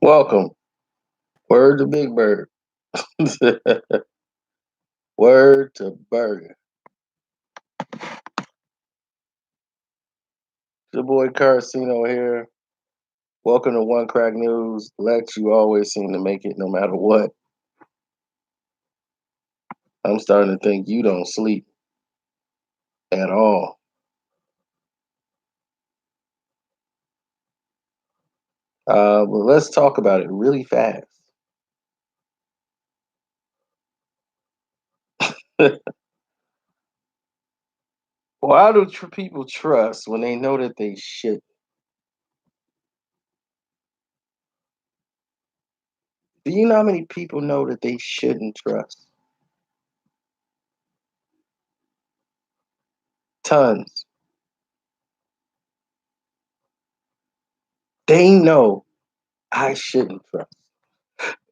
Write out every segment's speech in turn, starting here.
Welcome. Word to Big Bird. Word to Burger. It's your boy Carcino here. Welcome to One Crack News. Lex, you always seem to make it no matter what. I'm starting to think you don't sleep at all. But let's talk about it really fast. Why do people trust when they know that they should? Do you know how many people know that they shouldn't trust? Tons. They know I shouldn't trust.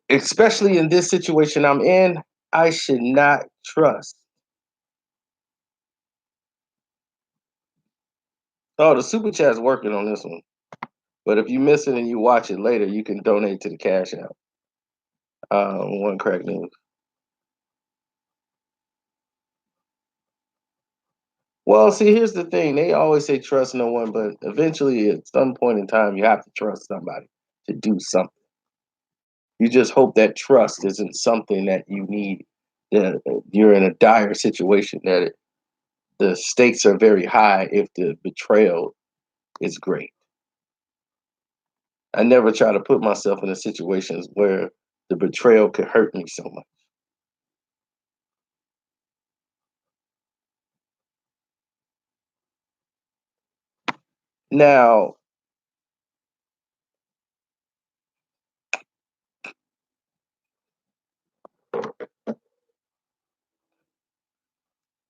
Especially in this situation I'm in, I should not trust. Oh, the super chat's working on this one. But if you miss it and you watch it later, you can donate to the Cash App. One Crack News. Well, see, here's the thing. They always say trust no one, but eventually, at some point in time, you have to trust somebody to do something. You just hope that trust isn't something that you need. That you're in a dire situation. The stakes are very high if the betrayal is great. I never try to put myself in a situations where the betrayal could hurt me so much. Now,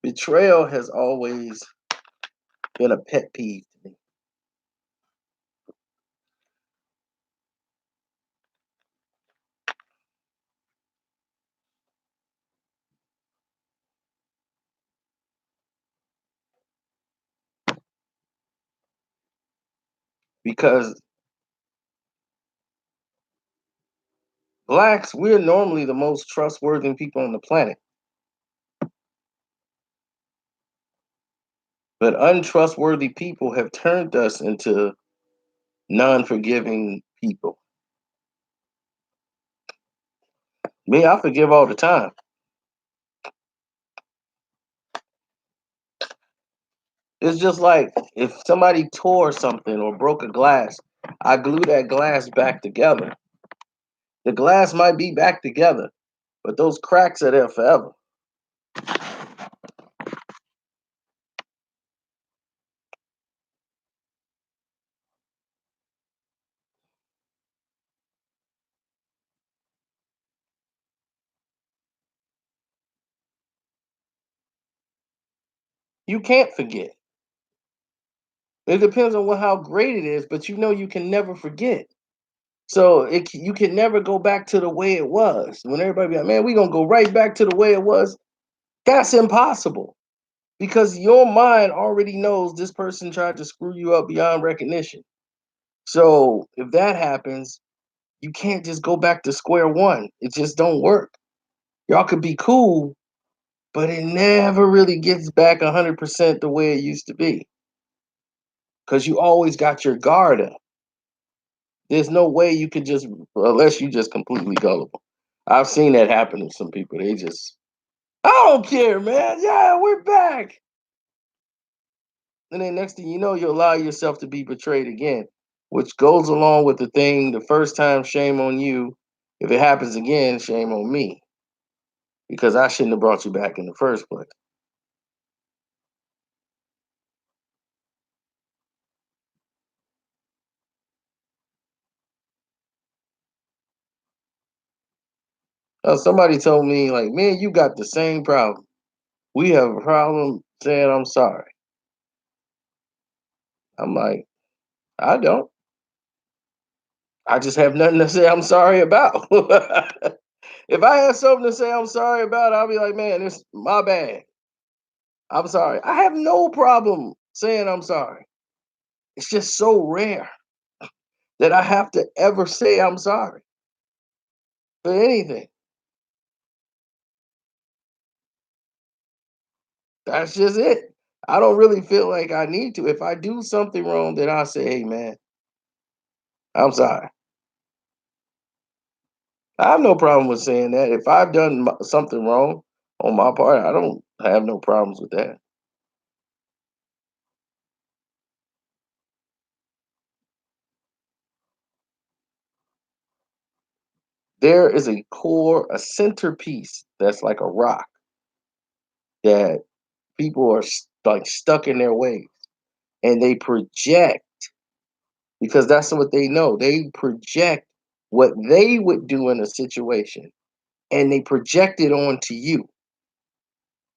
betrayal has always been a pet peeve to me because blacks, we're normally the most trustworthy people on the planet, but untrustworthy people have turned us into non-forgiving people. Me, I forgive all the time. It's just like if somebody tore something or broke a glass, I glue that glass back together. The glass might be back together, but those cracks are there forever. You can't forget. It depends on how great it is, but you know you can never forget. So you can never go back to the way it was. When everybody be like, "Man, we gonna go right back to the way it was," that's impossible because your mind already knows this person tried to screw you up beyond recognition. So if that happens, you can't just go back to square one. It just don't work. Y'all could be cool, but it never really gets back 100% the way it used to be because you always got your guard up. There's no way you could just, unless you just completely gullible. I've seen that happen to some people. They just, I don't care, man. Yeah, we're back. And then next thing you know, you allow yourself to be betrayed again, which goes along with the thing the first time, shame on you. If it happens again, shame on me because I shouldn't have brought you back in the first place. Somebody told me, like, man, you got the same problem. We have a problem saying I'm sorry. I'm like, I don't. I just have nothing to say I'm sorry about. If I had something to say I'm sorry about, I'll be like, man, it's my bad. I'm sorry. I have no problem saying I'm sorry. It's just so rare. that I have to ever say I'm sorry for anything. That's just it. I don't really feel like I need to. If I do something wrong, then I say, "Hey, man, I'm sorry." I have no problem with saying that. If I've done something wrong on my part, I don't have no problems with that. There is a core, a centerpiece that's like a rock that people are like stuck in their ways, and they project because that's what they know. They project what they would do in a situation, and they project it onto you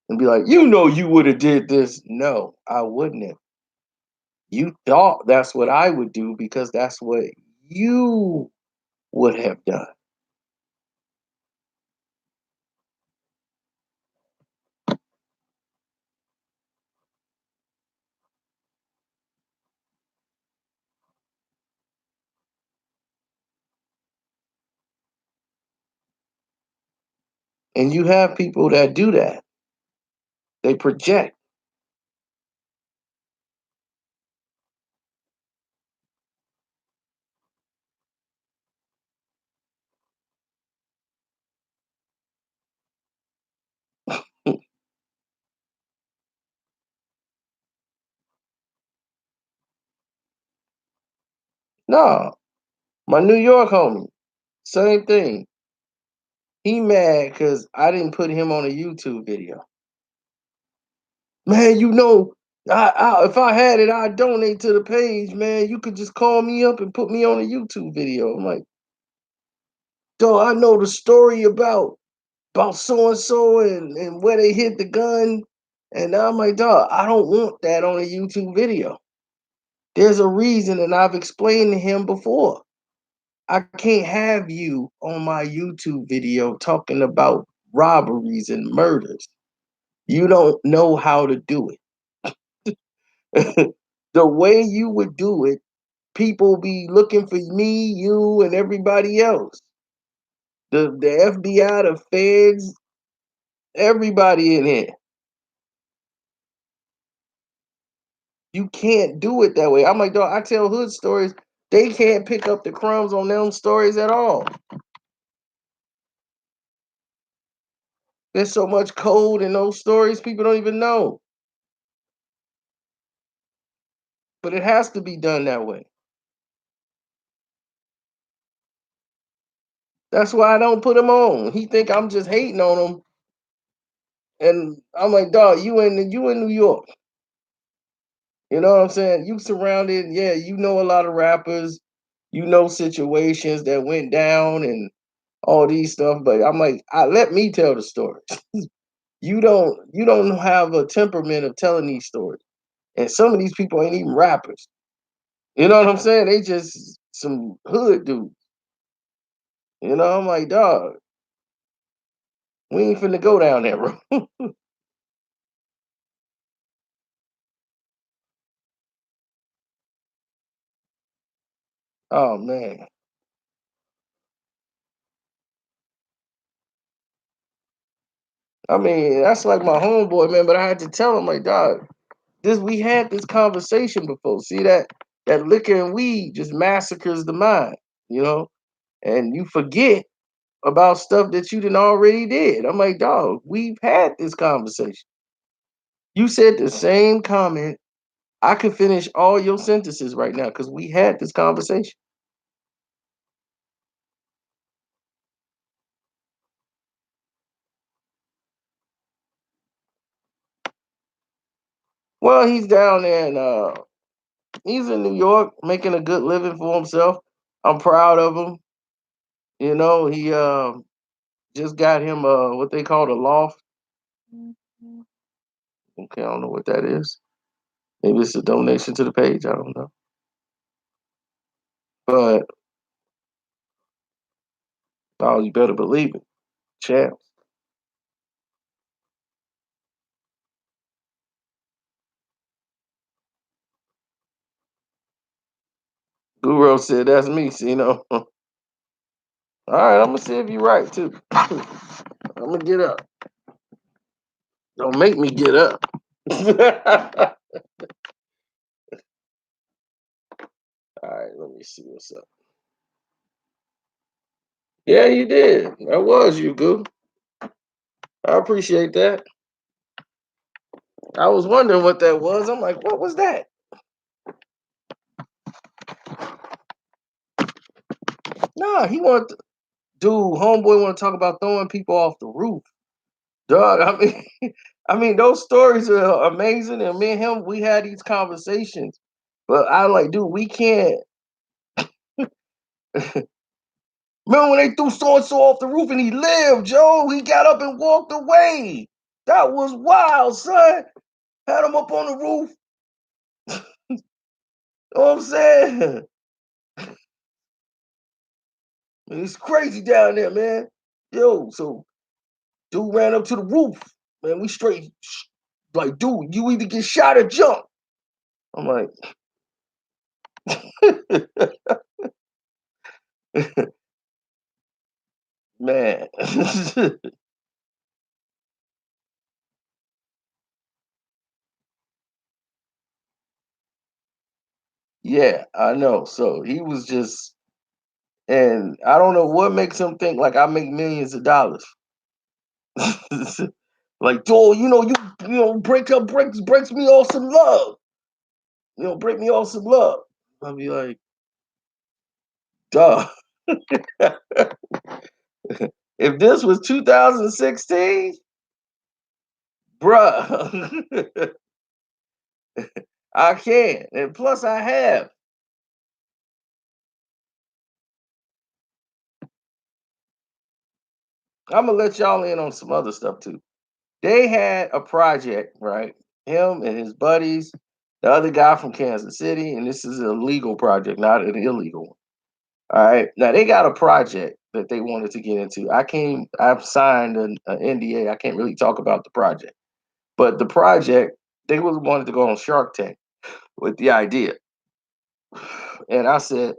and be like, you would have did this. No, I wouldn't have. You thought that's what I would do because that's what you would have done. And you have people that do that. They project. No, my New York homie, same thing. He mad because I didn't put him on a YouTube video. Man, if I had it, I'd donate to the page, man. You could just call me up and put me on a YouTube video. I'm like, dog, I know the story about so and so and where they hid the gun. And I'm like, dog, I don't want that on a YouTube video. There's a reason, and I've explained to him before. I can't have you on my YouTube video talking about robberies and murders. You don't know how to do it. The way you would do it, people be looking for me, you, and everybody else. The FBI, the feds, everybody in here. You can't do it that way. I'm like, dog, I tell hood stories. They can't pick up the crumbs on them stories at all. There's so much code in those stories, people don't even know. But it has to be done that way. That's why I don't put him on. He think I'm just hating on him. And I'm like, dog, you in New York. You know what I'm saying? You surrounded, yeah, you know a lot of rappers, you know situations that went down and all these stuff, but I'm like, let me tell the story. You don't have a temperament of telling these stories. And some of these people ain't even rappers. You know what I'm saying? They just some hood dudes. You know, I'm like, dog, we ain't finna go down that road. Oh man. I mean, that's like my homeboy, man. But I had to tell him, like, dog, this we had this conversation before. See that liquor and weed just massacres the mind, you know, and you forget about stuff that you didn't already did. I'm like, dog, we've had this conversation. You said the same comment. I could finish all your sentences right now because we had this conversation. Well, he's down there and he's in New York making a good living for himself. I'm proud of him. You know, he just got him what they call a loft. Okay, I don't know what that is. Maybe it's a donation to the page. I don't know. But oh, you better believe it. Champs. Guru said that's me. So, all right, I'm gonna see if you're right too. I'm gonna get up. Don't make me get up. All right, let me see what's up. Yeah, you did. That was you, Goo. I appreciate that. I was wondering what that was. I'm like, what was that? Nah, he want dude, homeboy want to talk about throwing people off the roof. Dog, I mean, I mean, those stories are amazing. And me and him, we had these conversations. But I like, dude, we can't. Remember when they threw so and so off the roof and he lived, Joe? He got up and walked away. That was wild, son. Had him up on the roof. You know what I'm saying? It's crazy down there, man. Yo, so dude ran up to the roof. Man, we straight like, dude, you either get shot or jump. I'm like, man. Yeah, I know. So he was just, and I don't know what makes him think like I make millions of dollars. Like, oh, breaks me off some love. Break me off some love. I'll be like, duh. If this was 2016, bruh, I can. And plus I have. I'm gonna let y'all in on some other stuff too. They had a project, right? Him and his buddies, the other guy from Kansas City, and this is a legal project, not an illegal one. All right. Now they got a project that they wanted to get into. I've signed an NDA. I can't really talk about the project, but the project they really wanted to go on Shark Tank with the idea. And I said,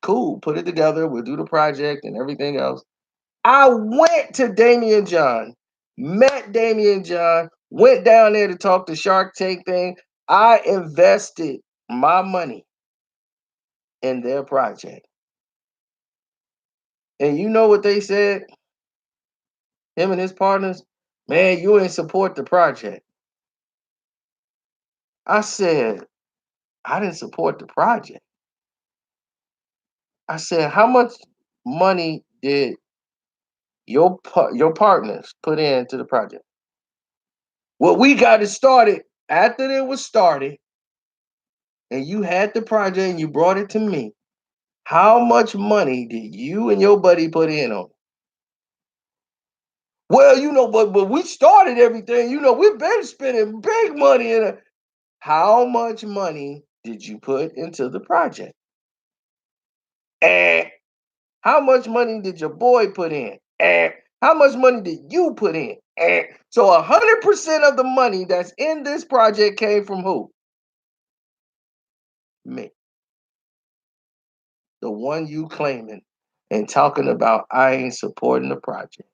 cool, put it together. We'll do the project and everything else. I went to Damien John, met Damien John, went down there to talk to Shark Tank thing. I invested my money in their project. And you know what they said? Him and his partners, man, you ain't support the project. I said, I didn't support the project. I said, how much money did your partners put into the project? Well, we got it started after it was started, and you had the project and you brought it to me. How much money did you and your buddy put in on it? Well, but we started everything. We've been spending big money in it. How much money did you put into the project? And how much money did your boy put in? And how much money did you put in? And so 100% of the money that's in this project came from who? Me. The one you claiming and talking about I ain't supporting the project.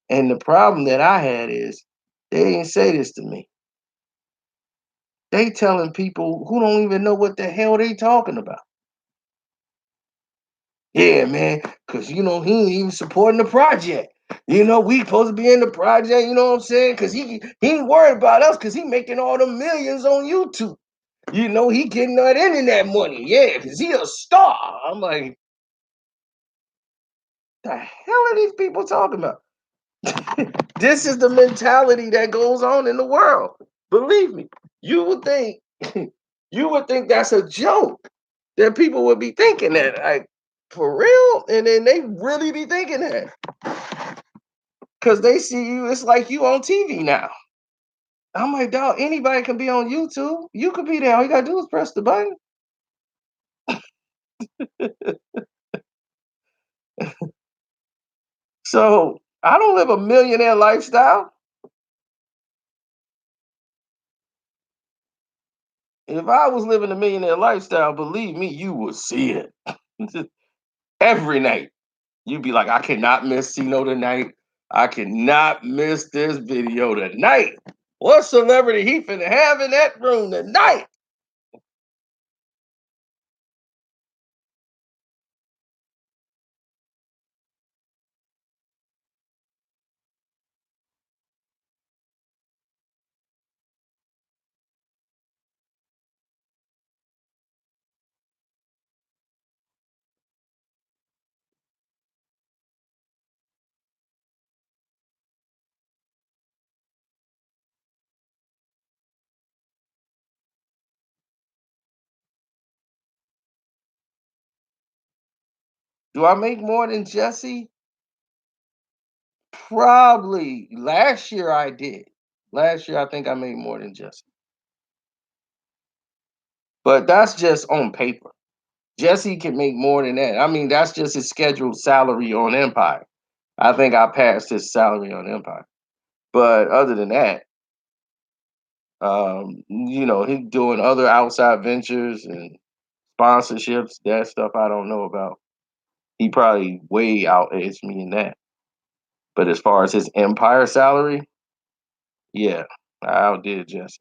And the problem that I had is they didn't say this to me. They telling people who don't even know what the hell they talking about. Yeah, man, because he ain't even supporting the project. We supposed to be in the project, you know what I'm saying? Because he ain't worried about us because he making all the millions on YouTube. He getting that internet money. Yeah, because he a star. I'm like, the hell are these people talking about? This is the mentality that goes on in the world. Believe me, you would think you would think that's a joke that people would be thinking that like for real, and then they really be thinking that because they see you. It's like you on TV now. I'm like, dog, anybody can be on YouTube. You could be there. All you gotta do is press the button. So I don't live a millionaire lifestyle. If I was living a millionaire lifestyle, believe me, you would see it every night. You'd be like, I cannot miss Cino tonight. I cannot miss this video tonight. What celebrity he finna have in that room tonight? Do I make more than Jesse? Probably. Last year I did. Last year I think I made more than Jesse. But that's just on paper. Jesse can make more than that. I mean, that's just his scheduled salary on Empire. I think I passed his salary on Empire. But other than that, he's doing other outside ventures and sponsorships. That stuff I don't know about. He probably way outaged me in that. But as far as his Empire salary, yeah, I outdid Jesse.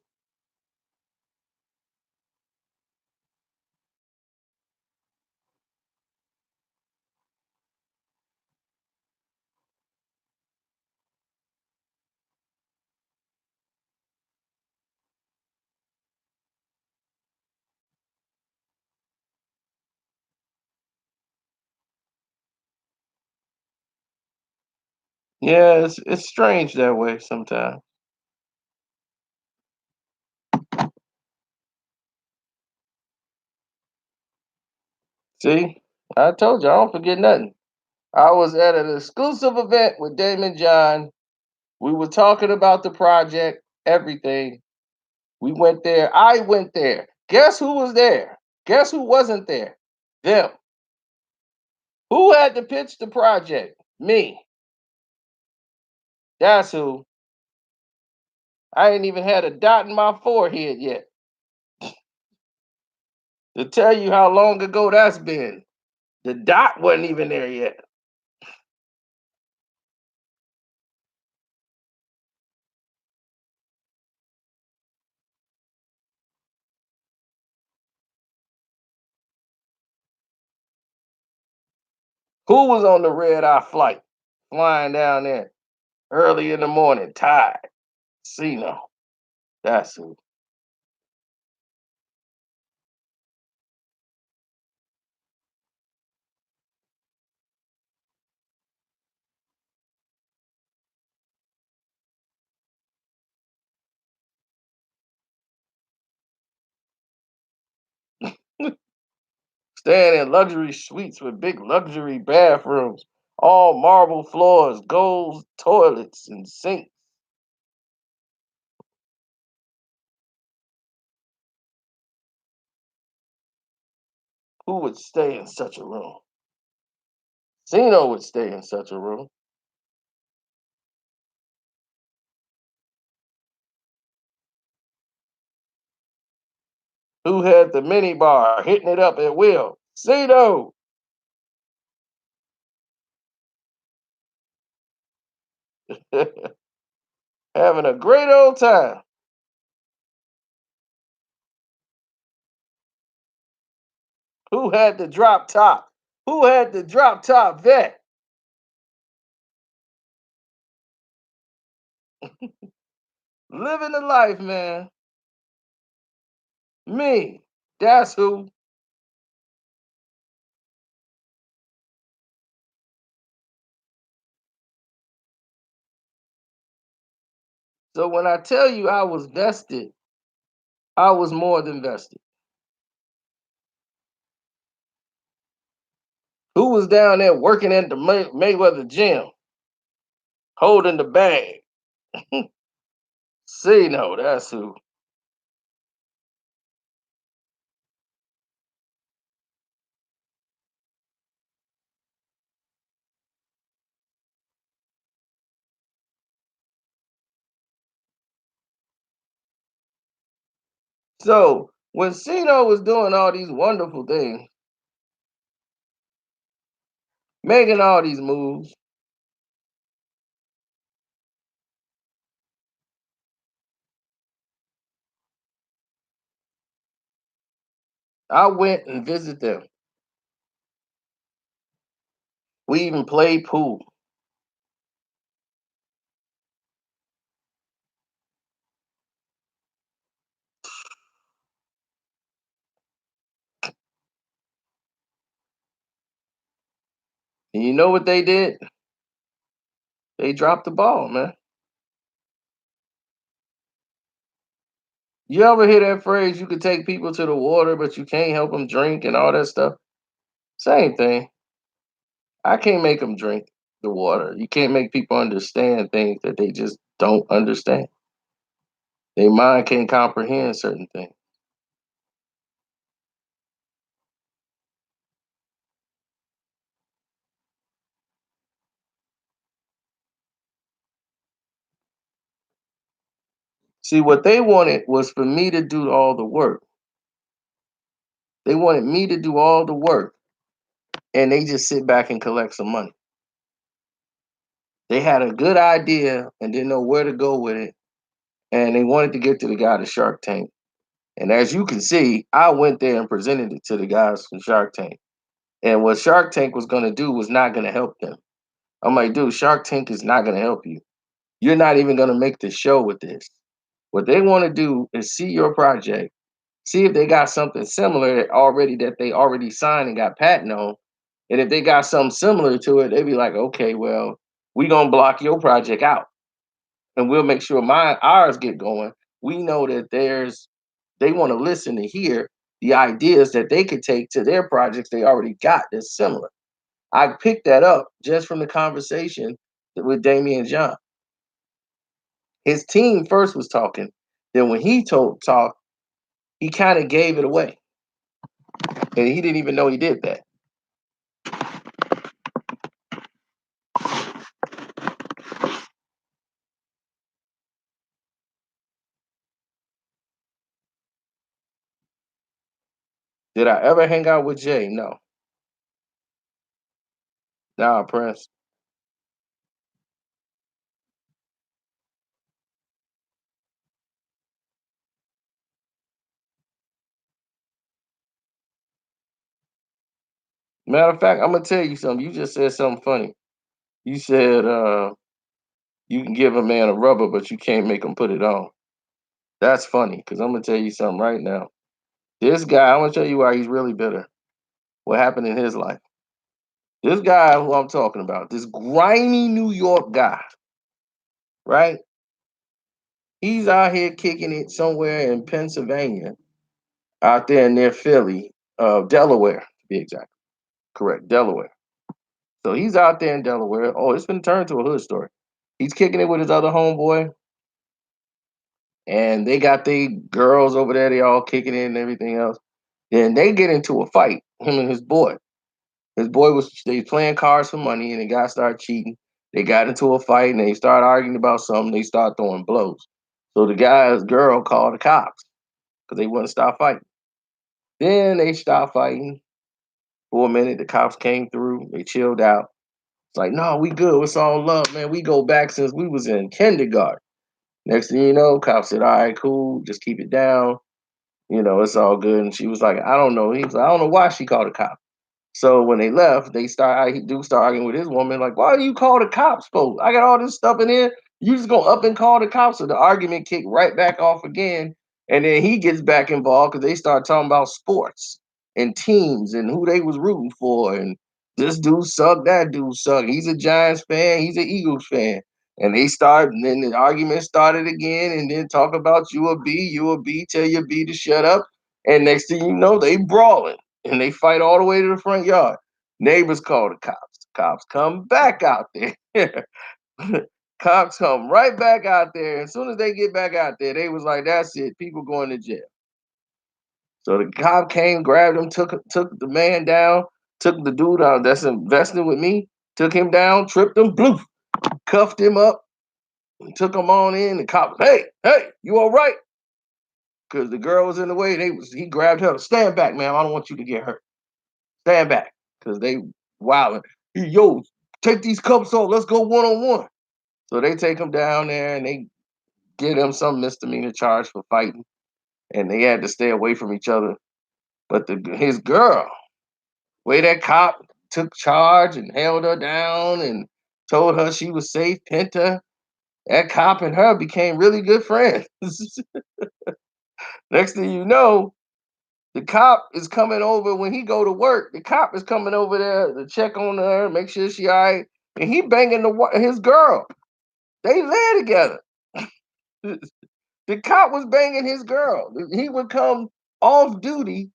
Yeah, it's strange that way sometimes. See, I told you I don't forget nothing. I was at an exclusive event with Damon John. We were talking about the project, everything. We went there. I went there. Guess who was there? Guess who wasn't there? Them. Who had to pitch the project? Me. That's who. I ain't even had a dot in my forehead yet to tell you how long ago that's been. The dot wasn't even there yet. Who was on the red eye flight flying down there early in the morning, tired? Cino. That's who. Staying in luxury suites with big luxury bathrooms, all marble floors, gold toilets, and sinks. Who would stay in such a room? Cino would stay in such a room. Who had the mini bar hitting it up at will? Cino. Having a great old time. Who had the drop top? Who had the drop top vet? Living the life, man. Me. That's who. So when I tell you I was vested, I was more than vested. Who was down there working at the Mayweather gym, holding the bag? See, no, that's who. So When Cino was doing all these wonderful things, making all these moves, I went and visited them. We even played pool. And you know what they did? They dropped the ball, man. You ever hear that phrase, you can take people to the water, but you can't help them drink and all that stuff? Same thing. I can't make them drink the water. You can't make people understand things that they just don't understand. Their mind can't comprehend certain things. See, what they wanted was for me to do all the work. They wanted me to do all the work, and they just sit back and collect some money. They had a good idea and didn't know where to go with it, and they wanted to get to the guy to Shark Tank. And as you can see, I went there and presented it to the guys from Shark Tank. And what Shark Tank was going to do was not going to help them. I'm like, dude, Shark Tank is not going to help you. You're not even going to make the show with this. What they want to do is see your project, see if they got something similar that they already signed and got patent on. And if they got something similar to it, they'd be like, okay, well, we're gonna block your project out and we'll make sure ours get going. We know that they want to listen to hear the ideas that they could take to their projects they already got that's similar. I picked that up just from the conversation with Damien John. His team first was talking. Then when he told talk, he kind of gave it away. And he didn't even know he did that. Did I ever hang out with Jay? No. Nah, Prince. Matter of fact, I'm gonna tell you something. You just said something funny. You said you can give a man a rubber, but you can't make him put it on. That's funny because I'm gonna tell you something right now. This guy, I'm gonna tell you why he's really bitter. What happened in his life? This guy who I'm talking about, this grimy New York guy, right? He's out here kicking it somewhere in Pennsylvania, out there near Philly, Delaware, to be exact. Correct, Delaware. So he's out there in Delaware. Oh, it's been turned to a hood story. He's kicking it with his other homeboy, and they got the girls over there. They all kicking it and everything else. Then they get into a fight. Him and his boy. His boy was they playing cards for money, and the guy started cheating. They got into a fight, and they started arguing about something. They start throwing blows. So the guy's girl called the cops because they wouldn't stop fighting. Then they stopped fighting for a minute. The cops came through. They chilled out. It's like, no, we good. It's all love, man. We go back since we was in kindergarten. Next thing you know, cop said, all right, cool, just keep it down. It's all good. And she was like, I don't know. He was like, I don't know why she called the cop. So when they left, he do start arguing with his woman, like, why do you call the cops, folks? I got all this stuff in here. You just gonna up and call the cops. So the argument kicked right back off again. And then he gets back involved because they start talking about sports and teams and who they was rooting for. And this dude sucked, that dude sucked. He's a Giants fan, he's an Eagles fan. And then the argument started again, and then talk about you a B, tell your B to shut up. And next thing you know, they brawling and they fight all the way to the front yard. Neighbors call the cops. Cops come back out there. Cops come right back out there. As soon as they get back out there, they was like, "That's it. People going to jail." So the cop came, grabbed him, took the man down, took the dude out that's investing with me, took him down, tripped him, blue, cuffed him up, and took him on in. The cop, hey, you all right? because the girl was in the way. He grabbed her. Stand back, ma'am. I don't want you to get hurt. Stand back, because they wilding. Yo, take these cups off. Let's go one on one. So they take him down there and they give him some misdemeanor charge for fighting, and they had to stay away from each other. But his girl, way that cop took charge and held her down and told her she was safe, pinned her. That cop and her became really good friends. Next thing you know, the cop is coming over when he go to work. The cop is coming over there to check on her, make sure she all right, and he banging his girl. They live together. The cop was banging his girl. He would come off duty,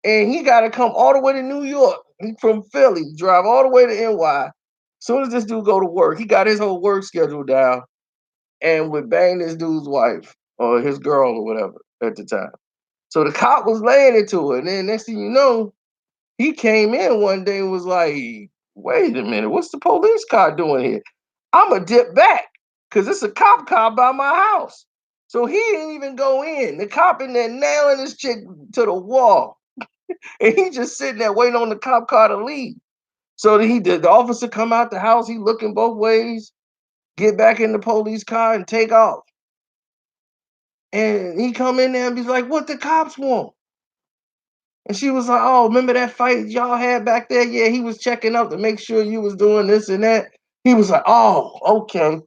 and he got to come all the way to New York. He from Philly, drive all the way to NY. As soon as this dude go to work, he got his whole work schedule down, and would bang this dude's wife or his girl or whatever at the time. So the cop was laying into it, and then next thing you know, he came in one day and was like, "Wait a minute, what's the police car doing here? I'ma dip back because it's a cop car by my house." So he didn't even go in. The cop in there nailing this chick to the wall, and he just sitting there waiting on the cop car to leave. So he did. The officer come out the house. He looking both ways, get back in the police car and take off. And he come in there and be like, "What the cops want?" And she was like, "Oh, remember that fight y'all had back there? Yeah, he was checking up to make sure you was doing this and that." He was like, "Oh, okay."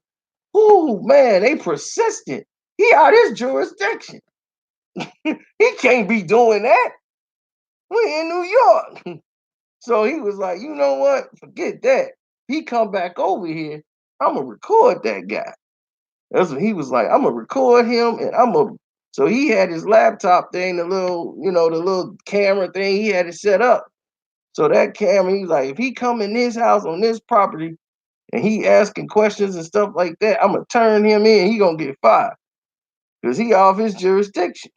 Ooh, man, they persistent. He out his jurisdiction. He can't be doing that. We in New York. So he was like, "You know what? Forget that. He come back over here. I'ma record that guy." That's what he was like. "I'ma record him and I'ma." So he had his laptop thing, the little, the little camera thing. He had it set up. So that camera, he's like, if he come in this house on this property and he asking questions and stuff like that, I'm gonna turn him in. He gonna get fired because he off his jurisdiction.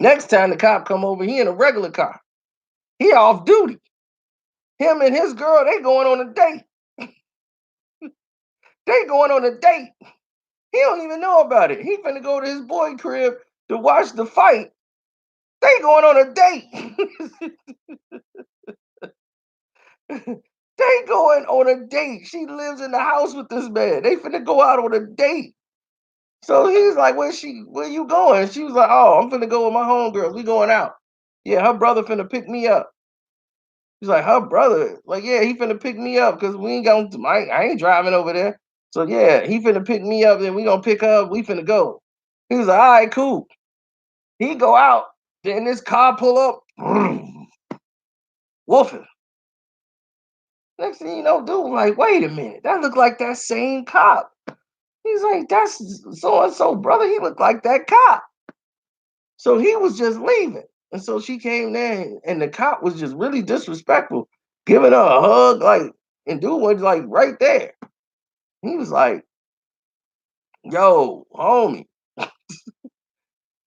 Next time the cop come over, he in a regular car. He off duty. Him and his girl, they going on a date. They going on a date. He don't even know about it. He finna go to his boy crib to watch the fight. They going on a date. They going on a date. She lives in the house with this man. They finna go out on a date. So he's like, where you going? She was like, "Oh, I'm finna go with my homegirls. We going out." "Yeah, her brother finna pick me up." He's like, "Her brother?" Like, "Yeah, he finna pick me up because we ain't going to, I ain't driving over there." So yeah, he finna pick me up, then we gonna pick her up, we finna go. He was like, "All right, cool." He go out, then this car pull up, woofing. Next thing you know, dude, like, "Wait a minute, that look like that same cop." He's like, "That's so and so, brother. He looked like that cop." So he was just leaving. And so she came there and the cop was just really disrespectful, giving her a hug, like, and dude was like right there. He was like, "Yo, homie,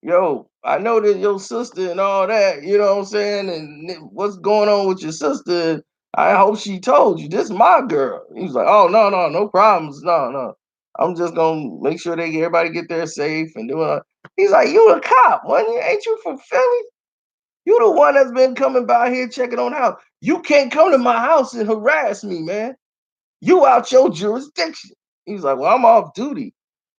yo, I know that your sister and all that, you know what I'm saying? And what's going on with your sister? I hope she told you. This is my girl." He was like, "Oh, no, no, no problems. No, no. I'm just gonna make sure everybody get there safe and doing all." He's like, "You a cop, wasn't you? Ain't you from Philly? You the one that's been coming by here checking on the house. You can't come to my house and harass me, man. You out your jurisdiction." He's like, "Well, I'm off duty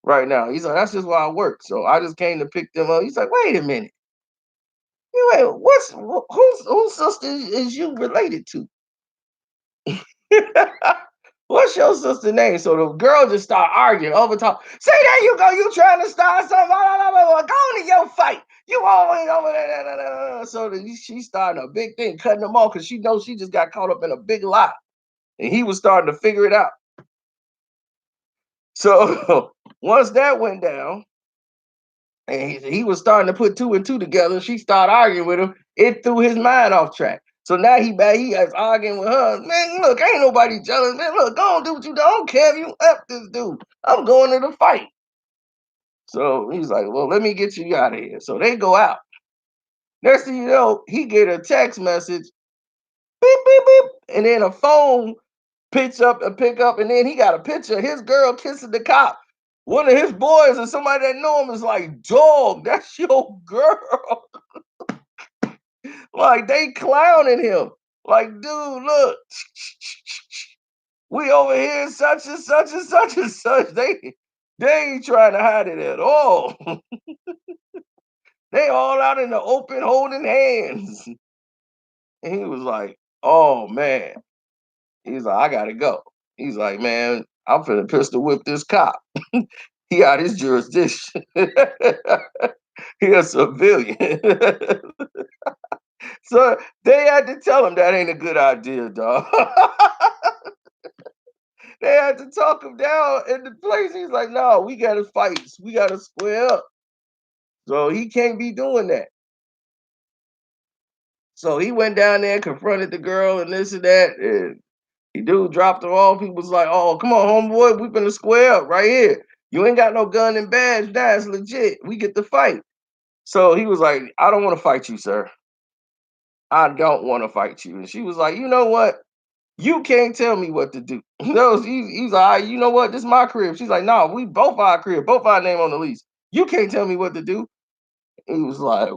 right now." He's like, "That's just why I work. So I just came to pick them up." He's like, "Wait a minute. You ain't whose sister is you related to?" "What's your sister name?" So the girl just start arguing over top. "See, there you go. You trying to start something. Blah, blah, blah, blah. Go on to your fight. You always over there." Da, da, da, da. So she starting a big thing, cutting them off because she knows she just got caught up in a big lie. And he was starting to figure it out. So once that went down, and he was starting to put two and two together, she started arguing with him. It threw his mind off track. So now he back, he is arguing with her. "Man, look, ain't nobody jealous. Man, look, go on, do what you do. I don't care if you F this dude. I'm going to the fight." So he's like, "Well, let me get you out of here." So they go out. Next thing you know, he get a text message, beep, beep, beep, and then a phone pick up, and then he got a picture of his girl kissing the cop One of his boys or somebody that know him is like, dog, that's your girl. Like they clowning him. Like, dude, look, we over here such and such and such and such. They ain't trying to hide it at all. They all out in the open holding hands. And he was like, oh man. He's like, I gotta go. He's like, man, I'm finna pistol whip this cop. He out his jurisdiction. He a civilian. So they had to tell him that ain't a good idea, dog. They had to talk him down in the place. He's like, no, we gotta fight. We gotta square up. So he can't be doing that. So he went down there, confronted the girl and this and that. And the dude dropped her off. He was like, oh, come on, homeboy, we finna square up right here. You ain't got no gun and badge. That's legit. We get to fight. So he was like, I don't want to fight you, sir. I don't want to fight you. And she was like, you know what? You can't tell me what to do. No, he's like, "All right, you know what? This is my crib." She's like, no, we both our crib, both our name on the lease. You can't tell me what to do. He was like,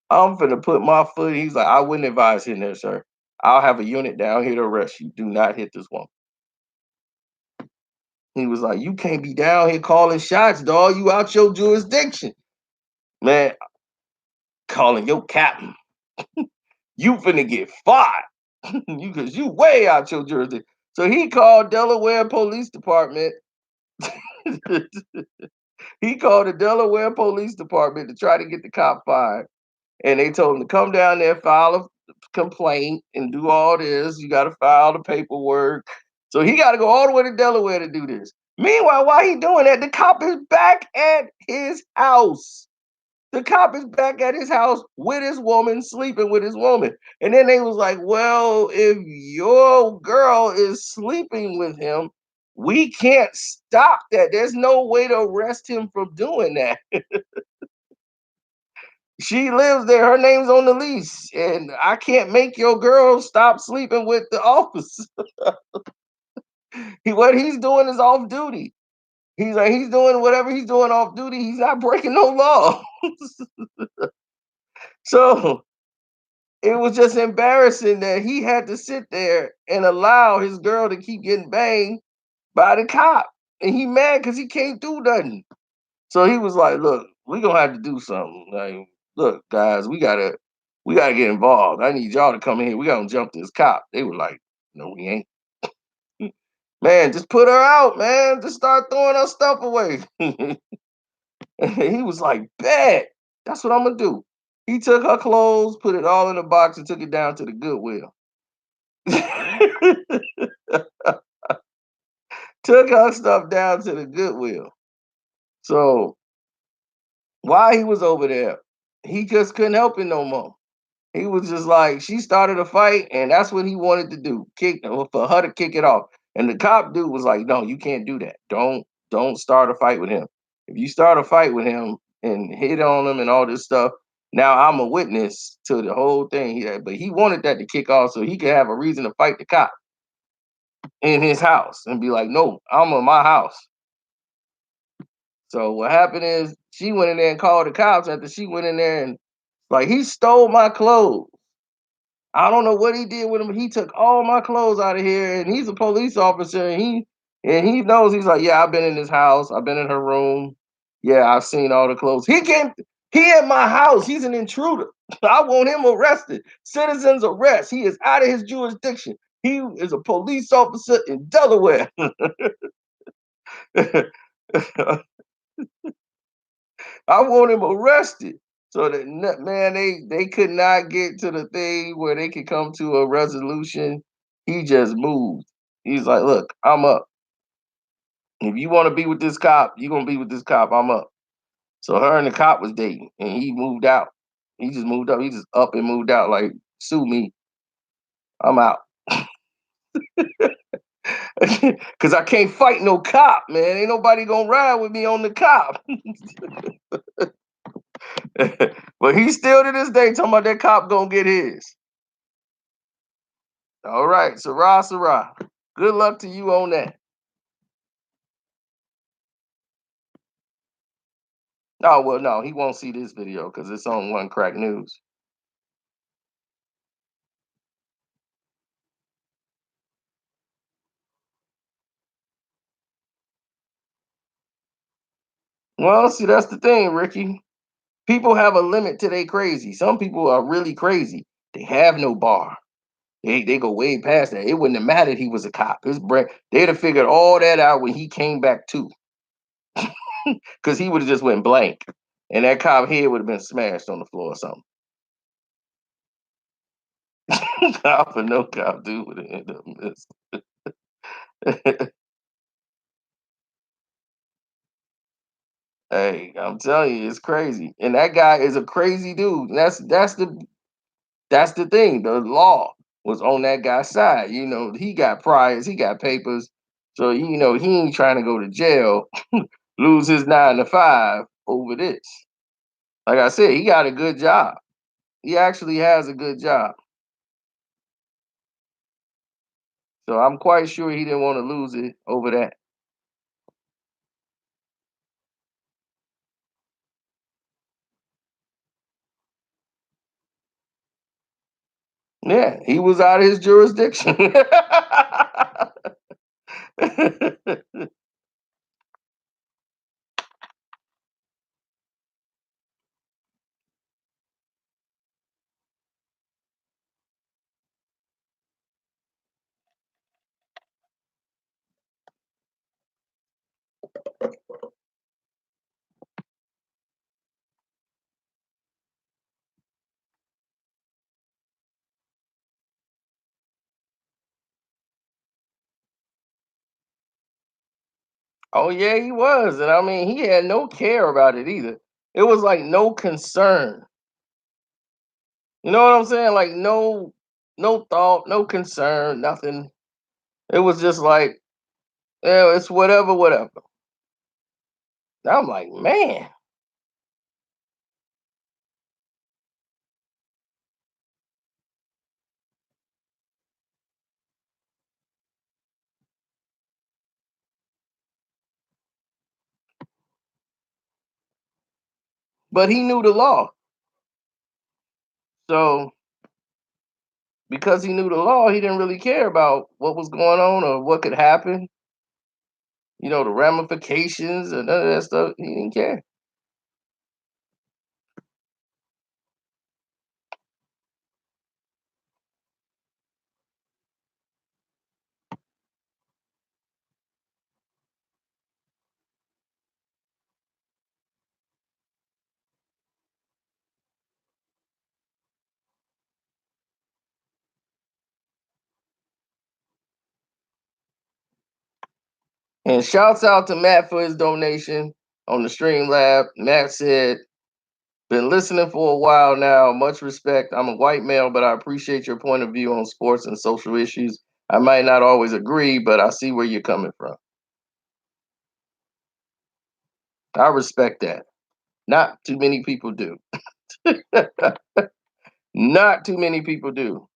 I'm finna put my foot. He's like, I wouldn't advise hitting there, sir. I'll have a unit down here to arrest you. Do not hit this woman. He was like, you can't be down here calling shots, dog. You out your jurisdiction. Man, calling your captain. You finna get fired. You cause you way out your jurisdiction. So he called Delaware Police Department. He called the Delaware Police Department to try to get the cop fired. And they told him to come down there, file a complaint, and do all this. You got to file the paperwork. So he got to go all the way to Delaware to do this. Meanwhile, while he doing that, the cop is back at his house. The cop is back at his house with his woman, sleeping with his woman. And then they was like, well, if your girl is sleeping with him, we can't stop that. There's no way to arrest him from doing that. She lives there. Her name's on the lease. And I can't make your girl stop sleeping with the officer. What he's doing is off duty. He's like, he's doing whatever he's doing off duty. He's not breaking no law. So it was just embarrassing that he had to sit there and allow his girl to keep getting banged by the cop. And he mad because he can't do nothing. So he was like, look, we gonna have to do something. Like, look, guys, we gotta get involved. I need y'all to come in here. We gotta jump this cop. They were like, no, we ain't. Man, just put her out, man. Just start throwing her stuff away. He was like, bet. That's what I'm gonna do. He took her clothes, put it all in a box, and took it down to the Goodwill. Took her stuff down to the Goodwill. So while he was over there, he just couldn't help it no more. He was just like, she started a fight, and that's what he wanted to do. For her to kick it off. And the cop dude was like, no, you can't do that. Don't start a fight with him. If you start a fight with him and hit on him and all this stuff, now I'm a witness to the whole thing. But he wanted that to kick off so he could have a reason to fight the cop in his house and be like, no, I'm in my house. So what happened is she went in there and called the cops after she went in there and like he stole my clothes. I don't know what he did with him. He took all my clothes out of here, and he's a police officer, and he knows. He's like, yeah, I've been in his house. I've been in her room. Yeah, I've seen all the clothes. He came. He in my house. He's an intruder. I want him arrested. Citizens arrest. He is out of his jurisdiction. He is a police officer in Delaware. I want him arrested. So that man, they could not get to the thing where they could come to a resolution. He just moved. He's like, look, I'm up. If you want to be with this cop, you're gonna be with this cop. I'm up. So her and the cop was dating, and he moved out. He just moved up. He just up and moved out. Like, sue me. I'm out. Cause I can't fight no cop, man. Ain't nobody gonna ride with me on the cop. But he's still to this day talking about that cop gonna get his. All right, Sarah, Sarah. Good luck to you on that. Oh well, no, he won't see this video because it's on One Crack News. Well, see, that's the thing, Ricky. People have a limit to they crazy. Some people are really crazy. They have no bar. They go way past that. It wouldn't have mattered he was a cop. His brain, they'd have figured all that out when he came back too, because he would have just went blank, and that cop head would have been smashed on the floor or something. Cop or no cop, dude would have ended up missing. Hey, I'm telling you, it's crazy, and that guy is a crazy dude. That's the thing. The law was on that guy's side. You know, he got priors, he got papers, so you know he ain't trying to go to jail, lose his 9 to 5 over this. Like I said, he got a good job. He actually has a good job. So I'm quite sure he didn't want to lose it over that. Yeah, he was out of his jurisdiction. Oh yeah, he was. And I mean, he had no care about it either. It was like no concern. You know what I'm saying? Like no thought, no concern, nothing. It was just like, yeah, it's whatever, whatever. I'm like, man. But he knew the law. So because he knew the law, he didn't really care about what was going on or what could happen. You know, the ramifications and none of that stuff. He didn't care. And shouts out to Matt for his donation on the Stream Lab. Matt said, been listening for a while now. Much respect. I'm a white male, but I appreciate your point of view on sports and social issues. I might not always agree, but I see where you're coming from. I respect that. Not too many people do. Not too many people do.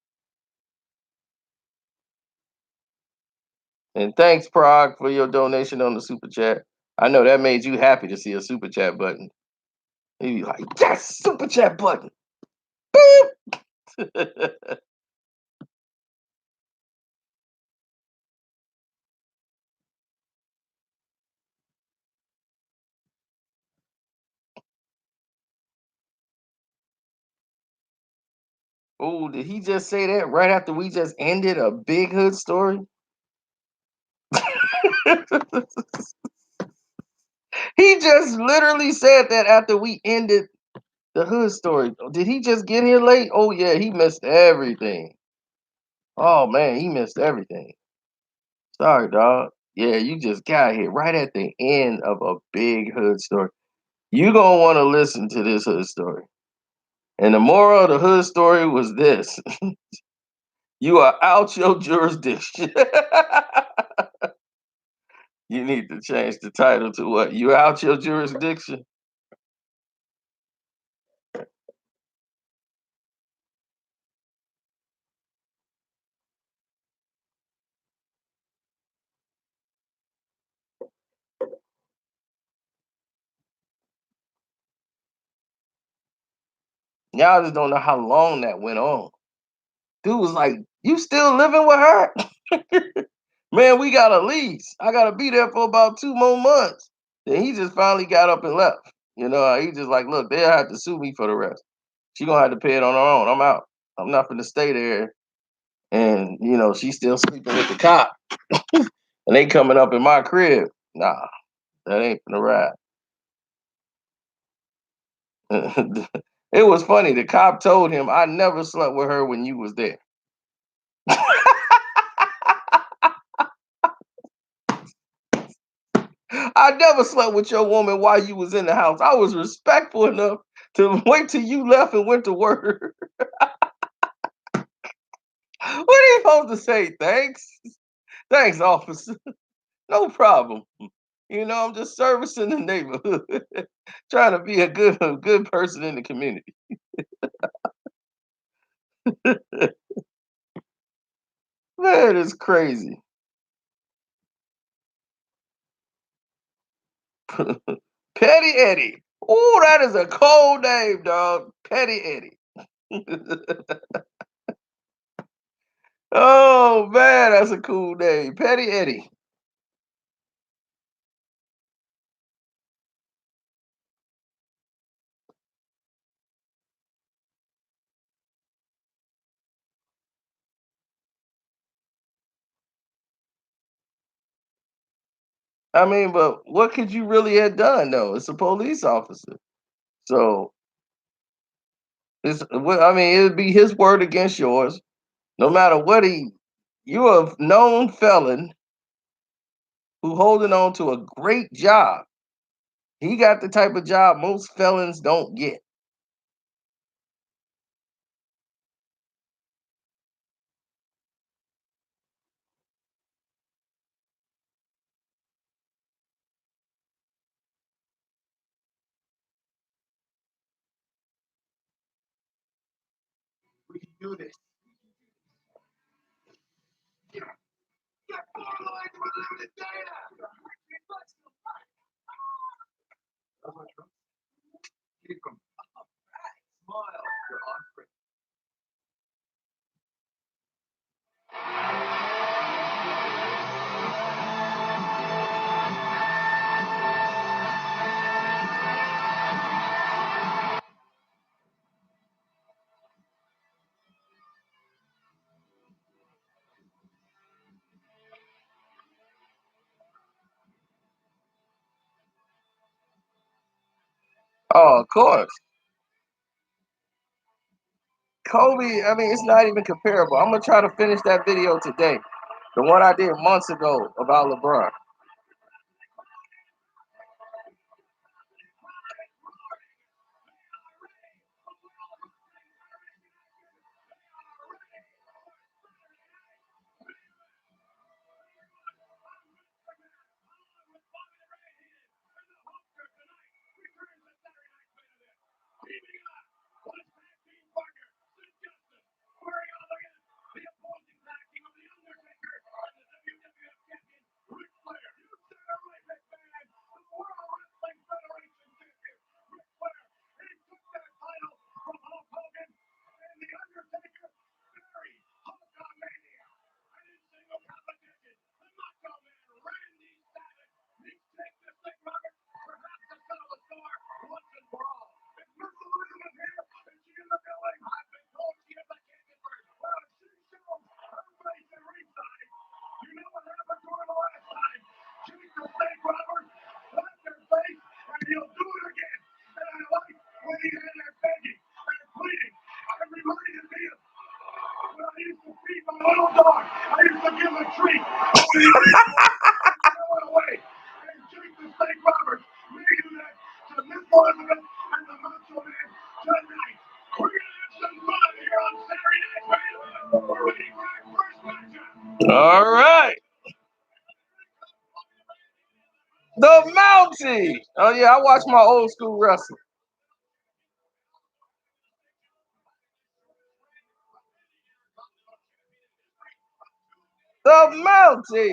And thanks, Prague, for your donation on the super chat. I know that made you happy to see a super chat button. You be like, yes, super chat button. Oh, did he just say that right after we just ended a big hood story? He just literally said that after we ended the hood story. Did he just get here late? Oh yeah, he missed everything. Oh man, he missed everything. Sorry, dog. Yeah, you just got here right at the end of a big hood story. You gonna want to listen to this hood story. And the moral of the hood story was this: you are out your jurisdiction. You need to change the title to what? You out your jurisdiction? Y'all just don't know how long that went on. Dude was like, "You still living with her?" Man, we got a lease. I gotta be there for about 2 more months. Then he just finally got up and left. He just like, look, they'll have to sue me for the rest. She gonna have to pay it on her own. I'm out. I'm not gonna stay there. And she's still sleeping with the cop. And they coming up in my crib. Nah, that ain't gonna ride. It was funny. The cop told him, "I never slept with her when you was there." I never slept with your woman while you was in the house. I was respectful enough to wait till you left and went to work. What are you supposed to say? Thanks. Thanks, officer. No problem. I'm just servicing the neighborhood. Trying to be a good person in the community. Man, it's crazy. Petty Eddie. Oh, that is a cold name, dog. Petty Eddie. Oh man, that's a cool name. Petty Eddie. I mean, but what could you really have done though? It's a police officer. So I mean, it'd be his word against yours. No matter what you're a known felon who holding on to a great job. He got the type of job most felons don't get. We can do this. Oh, of course. Kobe, I mean, it's not even comparable. I'm gonna try to finish that video today. The one I did months ago about LeBron. All right. The Mountie. Oh yeah, I watch my old school wrestling. The Mountie.